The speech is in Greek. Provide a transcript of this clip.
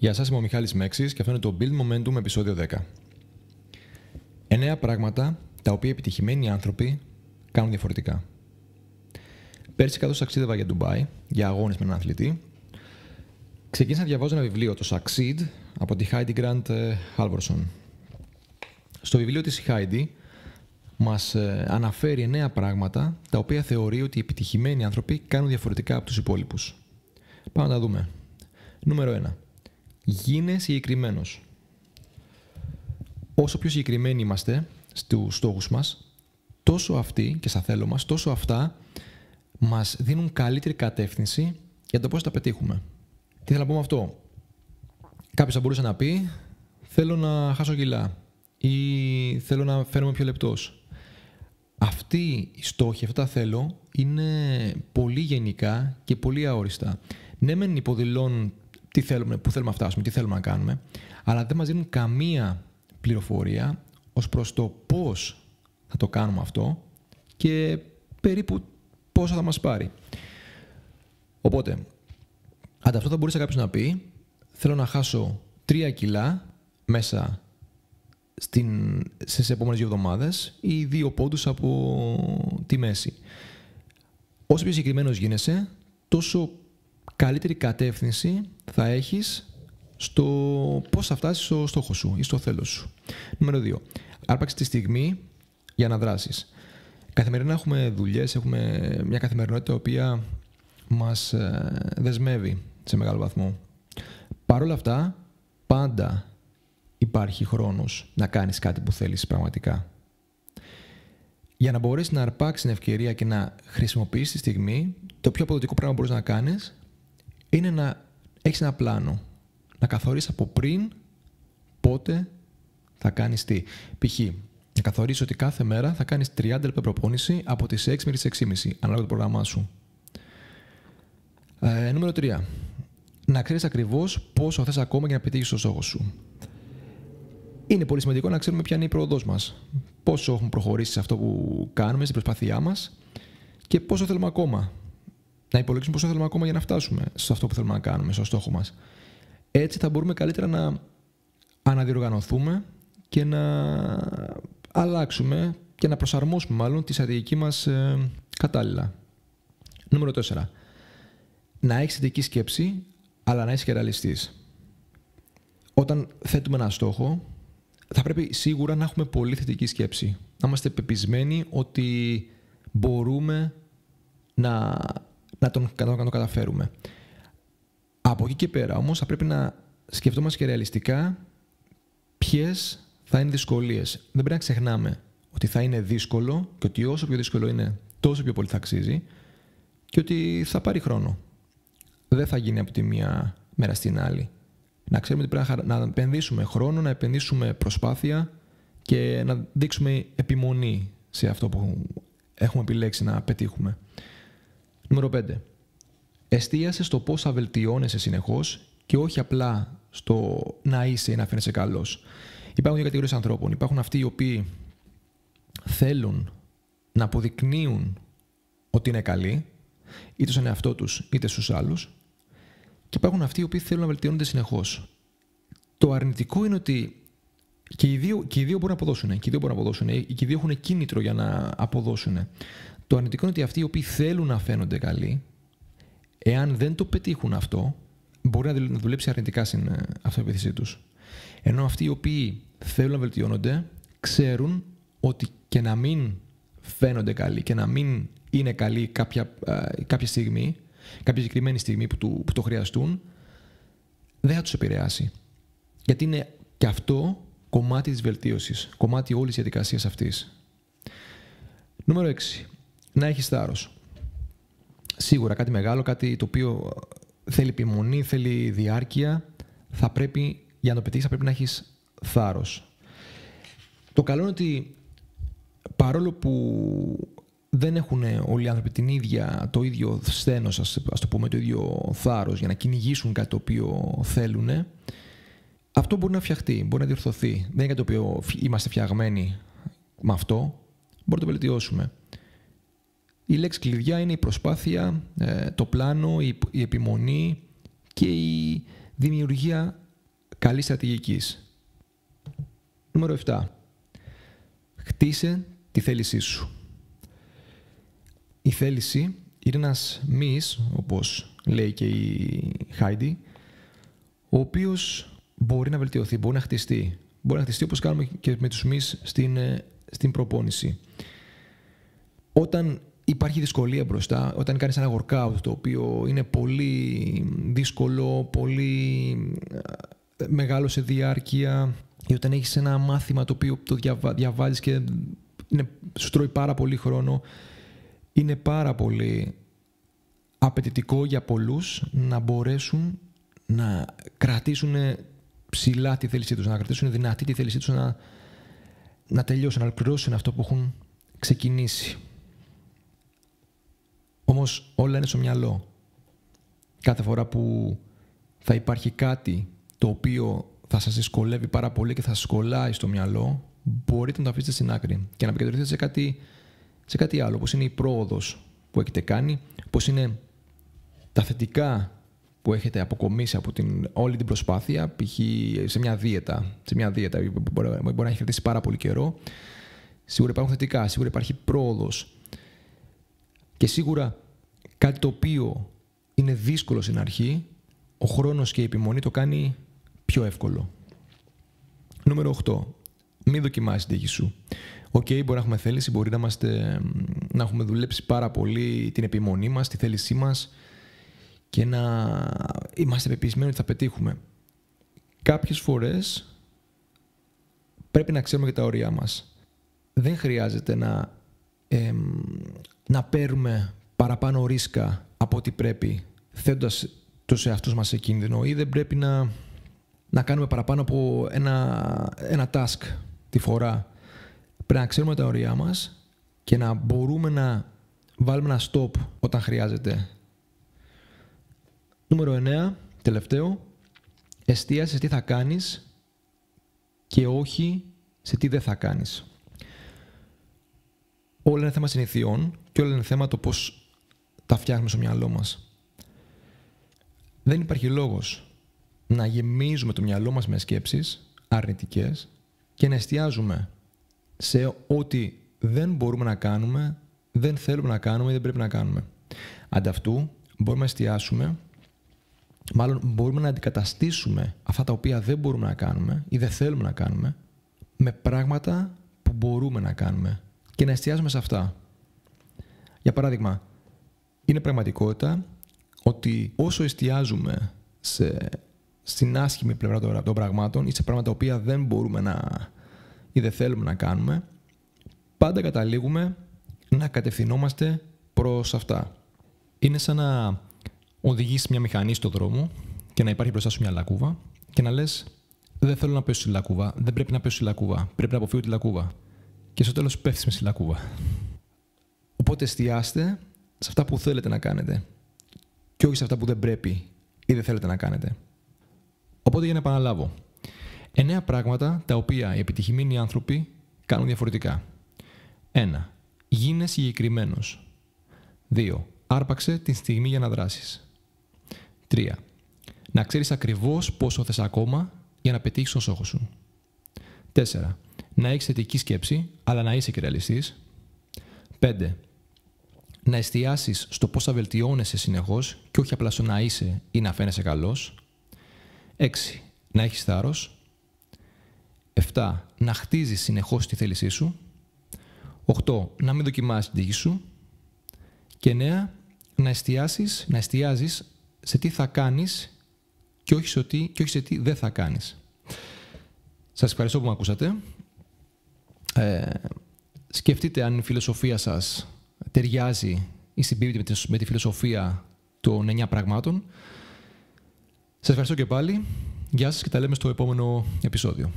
Γεια σας, είμαι ο Μιχάλης Μέξης και αυτό είναι το Build Momentum επεισόδιο 10. 9 πράγματα τα οποία επιτυχημένοι άνθρωποι κάνουν διαφορετικά. Πέρσι, καθώς ταξίδευα για Ντουμπάι, για αγώνες με έναν αθλητή, ξεκίνησα να διαβάζω ένα βιβλίο, το Succeed, από τη Heidi Grant Halvorson. Στο βιβλίο της η Heidi μας αναφέρει 9 πράγματα τα οποία θεωρεί ότι οι επιτυχημένοι άνθρωποι κάνουν διαφορετικά από τους υπόλοιπους. Πάμε να τα δούμε. Νούμερο 1. Γίνε συγκεκριμένος. Όσο πιο συγκεκριμένοι είμαστε στους στόχους μας, τόσο αυτοί και στα θέλω μας, τόσο αυτά μας δίνουν καλύτερη κατεύθυνση για το πώς θα τα πετύχουμε. Τι θέλω να πω με αυτό? Κάποιος θα μπορούσε να πει θέλω να χάσω κιλά ή θέλω να φαίνομαι πιο λεπτός. Αυτοί οι στόχοι, αυτά τα θέλω, είναι πολύ γενικά και πολύ αόριστα. Ναι, μεν υποδηλώνουν τι θέλουμε, πού θέλουμε να φτάσουμε, τι θέλουμε να κάνουμε, αλλά δεν μας δίνουν καμία πληροφορία ως προς το πώς θα το κάνουμε αυτό και περίπου πόσο θα μας πάρει. Οπότε, αντί αυτό θα μπορούσε κάποιος να πει θέλω να χάσω 3 κιλά μέσα στις επόμενες 2 εβδομάδες ή 2 πόντους από τη μέση. Όσο πιο συγκεκριμένος γίνεσαι, τόσο καλύτερη κατεύθυνση θα έχεις στο πώς θα φτάσεις στο στόχο σου ή στο θέλω σου. Νούμερο 2. Άρπαξε τη στιγμή για να δράσεις. Καθημερινά έχουμε δουλειές, έχουμε μια καθημερινότητα η οποία μας δεσμεύει σε μεγάλο βαθμό. Παρ' όλα αυτά, πάντα υπάρχει χρόνος να κάνεις κάτι που θέλεις πραγματικά. Για να μπορέσεις να αρπάξεις την ευκαιρία και να χρησιμοποιήσεις τη στιγμή, το πιο αποδοτικό πράγμα που μπορείς να κάνεις είναι να έχεις ένα πλάνο. Να καθορίσεις από πριν πότε θα κάνεις τι. Π.χ. να καθορίσεις ότι κάθε μέρα θα κάνεις 30 λεπτά προπόνηση από τις 6 μέχρι τις 6.30, ανάλογα το πρόγραμμά σου. Νούμερο 3. Να ξέρεις ακριβώς πόσο θες ακόμα για να πετύχεις το στόχο σου. Είναι πολύ σημαντικό να ξέρουμε ποια είναι η πρόοδός μας. Πόσο έχουμε προχωρήσει σε αυτό που κάνουμε, στην προσπάθειά μας και πόσο θέλουμε ακόμα. Να υπολογίσουμε πόσο θέλουμε ακόμα για να φτάσουμε σε αυτό που θέλουμε να κάνουμε, στο στόχο μας. Έτσι θα μπορούμε καλύτερα να αναδιοργανωθούμε και να αλλάξουμε και να προσαρμόσουμε μάλλον τη στρατηγική μας κατάλληλα. Νούμερο 4. Να έχεις θετική σκέψη, αλλά να είσαι και ρεαλιστής. Όταν θέτουμε ένα στόχο, θα πρέπει σίγουρα να έχουμε πολύ θετική σκέψη. Να είμαστε πεπισμένοι ότι μπορούμε να τον καταφέρουμε. Από εκεί και πέρα όμως θα πρέπει να σκεφτόμαστε και ρεαλιστικά ποιες θα είναι δυσκολίες. Δεν πρέπει να ξεχνάμε ότι θα είναι δύσκολο και ότι όσο πιο δύσκολο είναι τόσο πιο πολύ θα αξίζει και ότι θα πάρει χρόνο. Δεν θα γίνει από τη μία μέρα στην άλλη. Να ξέρουμε ότι πρέπει να επενδύσουμε χρόνο, να επενδύσουμε προσπάθεια και να δείξουμε επιμονή σε αυτό που έχουμε επιλέξει να πετύχουμε. Νούμερο 5. Εστίασε στο πώς θα βελτιώνεσαι συνεχώς και όχι απλά στο να είσαι ή να φαίνεσαι καλός. Υπάρχουν δύο κατηγορίες ανθρώπων. Υπάρχουν αυτοί οι οποίοι θέλουν να αποδεικνύουν ότι είναι καλοί, είτε στον εαυτό τους είτε στους άλλους. Και υπάρχουν αυτοί οι οποίοι θέλουν να βελτιώνονται συνεχώς. Το αρνητικό είναι ότι και οι δύο μπορούν να αποδώσουν. Και οι δύο έχουν κίνητρο για να αποδώσουν. Το αρνητικό είναι ότι αυτοί οι οποίοι θέλουν να φαίνονται καλοί, εάν δεν το πετύχουν αυτό, μπορεί να δουλέψει αρνητικά στην αυτοεπίθεσή τους. Ενώ αυτοί οι οποίοι θέλουν να βελτιώνονται, ξέρουν ότι και να μην φαίνονται καλοί και να μην είναι καλοί κάποια στιγμή, κάποια συγκεκριμένη στιγμή που το χρειαστούν, δεν θα τους επηρεάσει. Γιατί είναι και αυτό κομμάτι της βελτίωσης, κομμάτι όλης της διαδικασίας αυτής. Νούμερο 6. Να έχεις θάρρος. Σίγουρα κάτι μεγάλο, κάτι το οποίο θέλει επιμονή, θέλει διάρκεια, για να το πετύχεις θα πρέπει να έχεις θάρρος. Το καλό είναι ότι παρόλο που δεν έχουν όλοι οι άνθρωποι το ίδιο σθένος, ας το πούμε, το ίδιο θάρρος για να κυνηγήσουν κάτι το οποίο θέλουν, αυτό μπορεί να φτιαχτεί, μπορεί να διορθωθεί. Δεν είναι κάτι το οποίο είμαστε φτιαγμένοι με αυτό, μπορούμε να το βελτιώσουμε. Η λέξη κλειδιά είναι η προσπάθεια, το πλάνο, η επιμονή και η δημιουργία καλής στρατηγικής. Νούμερο 7. Χτίσε τη θέλησή σου. Η θέληση είναι ένας μυς, όπως λέει και η Χάιντι, ο οποίος μπορεί να βελτιωθεί, μπορεί να χτιστεί. Μπορεί να χτιστεί όπως κάνουμε και με τους μυς στην προπόνηση. Όταν υπάρχει δυσκολία μπροστά, όταν κάνεις ένα workout το οποίο είναι πολύ δύσκολο, πολύ μεγάλο σε διάρκεια, ή όταν έχεις ένα μάθημα το οποίο το διαβάζεις και σου τρώει πάρα πολύ χρόνο, είναι πάρα πολύ απαιτητικό για πολλούς να μπορέσουν να κρατήσουν ψηλά τη θέλησή τους, να κρατήσουν δυνατή τη θέλησή τους, να τελειώσουν, να ολοκληρώσουν αυτό που έχουν ξεκινήσει. Όμως όλα είναι στο μυαλό. Κάθε φορά που θα υπάρχει κάτι το οποίο θα σας δυσκολεύει πάρα πολύ και θα σας κολλάει στο μυαλό, μπορείτε να το αφήσετε στην άκρη και να επικεντρωθείτε σε κάτι άλλο, όπως είναι η πρόοδος που έχετε κάνει, πώς είναι τα θετικά που έχετε αποκομίσει από όλη την προσπάθεια, π.χ. σε μια δίαιτα που μπορεί να έχει κρατήσει πάρα πολύ καιρό. Σίγουρα υπάρχουν θετικά, σίγουρα υπάρχει πρόοδος και σίγουρα κάτι το οποίο είναι δύσκολο στην αρχή, ο χρόνος και η επιμονή το κάνει πιο εύκολο. Νούμερο 8. Μην δοκιμάσεις την τύχη σου. Μπορεί να έχουμε θέληση, μπορεί να έχουμε δουλέψει πάρα πολύ την επιμονή μας, τη θέλησή μας και να είμαστε πεπισμένοι ότι θα πετύχουμε. Κάποιες φορές πρέπει να ξέρουμε και τα όρια μας. Δεν χρειάζεται να παίρνουμε παραπάνω ρίσκα από ό,τι πρέπει, θέτοντας τους εαυτούς μας σε κίνδυνο, ή δεν πρέπει να κάνουμε παραπάνω από ένα task τη φορά. Πρέπει να ξέρουμε τα όρια μας και να μπορούμε να βάλουμε ένα stop όταν χρειάζεται. Νούμερο 9, τελευταίο, εστίασε σε τι θα κάνεις και όχι σε τι δεν θα κάνεις. Όλα είναι θέμα συνηθιών και όλα είναι θέμα το πώς τα φτιάχνουμε στο μυαλό μας. Δεν υπάρχει λόγος να γεμίζουμε το μυαλό μας με σκέψεις αρνητικές και να εστιάζουμε σε ό,τι δεν μπορούμε να κάνουμε, δεν θέλουμε να κάνουμε ή δεν πρέπει να κάνουμε. Ανταυτού μπορούμε να εστιάσουμε, μάλλον μπορούμε να αντικαταστήσουμε αυτά τα οποία δεν μπορούμε να κάνουμε ή δεν θέλουμε να κάνουμε με πράγματα που μπορούμε να κάνουμε και να εστιάζουμε σε αυτά. Για παράδειγμα, είναι πραγματικότητα ότι όσο εστιάζουμε στην άσχημη πλευρά των πραγμάτων ή σε πράγματα τα οποία δεν μπορούμε ή δεν θέλουμε να κάνουμε, πάντα καταλήγουμε να κατευθυνόμαστε προς αυτά. Είναι σαν να οδηγείς μια μηχανή στο δρόμο και να υπάρχει μπροστά σου μια λακκούβα και να λες δεν θέλω να πέσω στη λακκούβα, δεν πρέπει να πέσω στη λακκούβα, πρέπει να αποφύγω τη λακκούβα. Και στο τέλος πέφτεις μες στη λακκούβα. Οπότε εστιάστε σε αυτά που θέλετε να κάνετε και όχι σε αυτά που δεν πρέπει ή δεν θέλετε να κάνετε. Οπότε για να επαναλάβω. 9 πράγματα τα οποία οι επιτυχημένοι άνθρωποι κάνουν διαφορετικά. 1. Γίνε συγκεκριμένος. 2. Άρπαξε την στιγμή για να δράσεις. 3. Να ξέρεις ακριβώς πόσο θες ακόμα για να πετύχεις τον στόχο σου. 4. Να έχεις θετική σκέψη, αλλά να είσαι και ρεαλιστής. 5. Να εστιάσεις στο πώς θα βελτιώνεσαι συνεχώς και όχι απλά στο να είσαι ή να φαίνεσαι καλός. 6. Να έχεις θάρρος. 7. Να χτίζεις συνεχώς τη θέλησή σου. 8. Να μην δοκιμάσεις την τύχη σου. Και 9. Να εστιάζεις σε τι θα κάνεις και όχι σε τι δεν θα κάνεις. Σας ευχαριστώ που με ακούσατε. Σκεφτείτε αν η φιλοσοφία σας ταιριάζει ή συμπίπτει με τη φιλοσοφία των 9 πραγμάτων. Σας ευχαριστώ και πάλι. Γεια σας και τα λέμε στο επόμενο επεισόδιο.